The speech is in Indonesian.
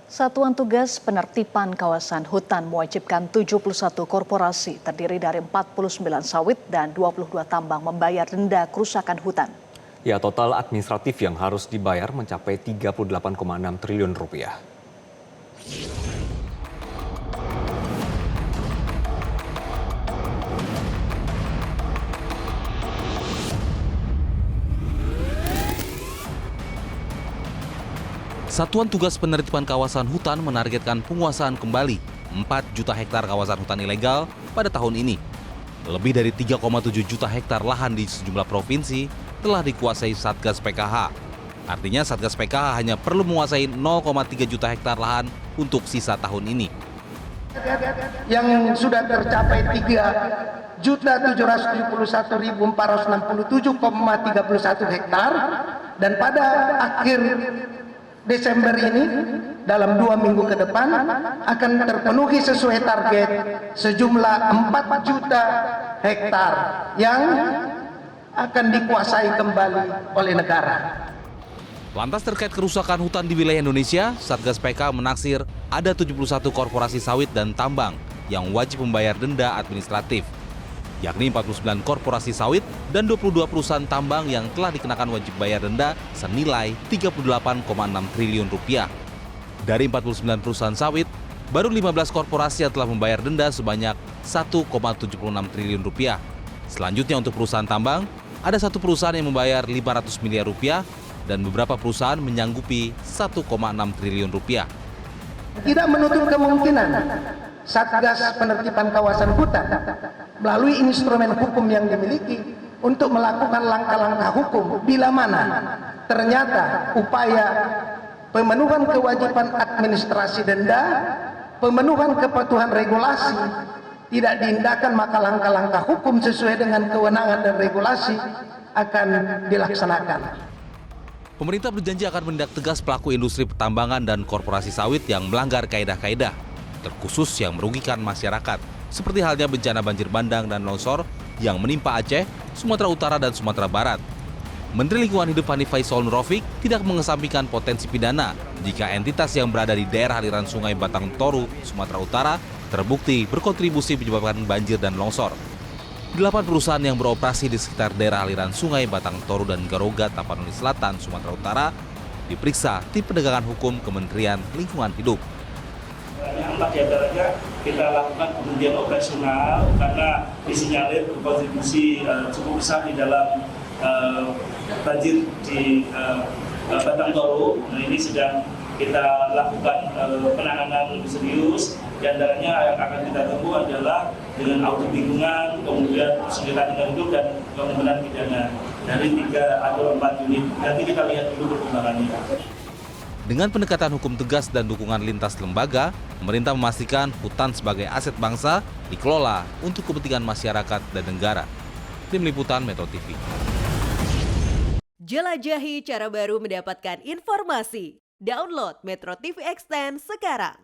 Satuan Tugas Penertiban Kawasan Hutan mewajibkan 71 korporasi terdiri dari 49 sawit dan 22 tambang membayar denda kerusakan hutan. Ya, total administratif yang harus dibayar mencapai 38,6 triliun rupiah. Satuan Tugas Penertiban Kawasan Hutan menargetkan penguasaan kembali 4 juta hektar kawasan hutan ilegal pada tahun ini. Lebih dari 3,7 juta hektar lahan di sejumlah provinsi telah dikuasai Satgas PKH. Artinya Satgas PKH hanya perlu menguasai 0,3 juta hektar lahan untuk sisa tahun ini. Yang sudah tercapai 3.771.467,31 hektar dan pada akhir Desember ini dalam 2 minggu ke depan akan terpenuhi sesuai target sejumlah 4 juta hektar yang akan dikuasai kembali oleh negara. Lantas terkait kerusakan hutan di wilayah Indonesia, Satgas PK menaksir ada 71 korporasi sawit dan tambang yang wajib membayar denda administratif, yakni 49 korporasi sawit dan 22 perusahaan tambang yang telah dikenakan wajib bayar denda senilai 38,6 triliun rupiah. Dari 49 perusahaan sawit, baru 15 korporasi yang telah membayar denda sebanyak 1,76 triliun rupiah. Selanjutnya untuk perusahaan tambang, ada satu perusahaan yang membayar 500 miliar rupiah dan beberapa perusahaan menyanggupi 1,6 triliun rupiah. Tidak menutup kemungkinan Satgas Penertiban Kawasan Hutan melalui instrumen hukum yang dimiliki untuk melakukan langkah-langkah hukum bila mana ternyata upaya pemenuhan kewajiban administrasi denda, pemenuhan kepatuhan regulasi tidak diindahkan, maka langkah-langkah hukum sesuai dengan kewenangan dan regulasi akan dilaksanakan. Pemerintah berjanji akan menindak tegas pelaku industri pertambangan dan korporasi sawit yang melanggar kaedah-kaedah, terkhusus yang merugikan masyarakat, seperti halnya bencana banjir bandang dan longsor yang menimpa Aceh, Sumatera Utara, dan Sumatera Barat. Menteri Lingkungan Hidup Hanif Faisal Nurrofik tidak mengesampingkan potensi pidana jika entitas yang berada di daerah aliran sungai Batang Toru, Sumatera Utara, terbukti berkontribusi menyebabkan banjir dan longsor. 8 perusahaan yang beroperasi di sekitar daerah aliran sungai Batang Toru dan Garoga, Tapanuli Selatan, Sumatera Utara, diperiksa tim penegakan hukum Kementerian Lingkungan Hidup. 4 diantaranya kita lakukan penghentian operasional karena disinyalir berkontribusi cukup besar di dalam banjir di Batang Toru. Nah, ini sedang kita lakukan penanganan lebih serius. Di antaranya yang akan kita tunggu adalah dengan audit lingkungan, kemudian sengketa lingkungan hidup dan pembenahan pidana dari 3 atau 4 unit. Nanti kita lihat dulu perkembangannya. Dengan pendekatan hukum tegas dan dukungan lintas lembaga, pemerintah memastikan hutan sebagai aset bangsa dikelola untuk kepentingan masyarakat dan negara. Tim Liputan Metro TV. Jelajahi cara baru mendapatkan informasi. Download Metro TV Extend sekarang.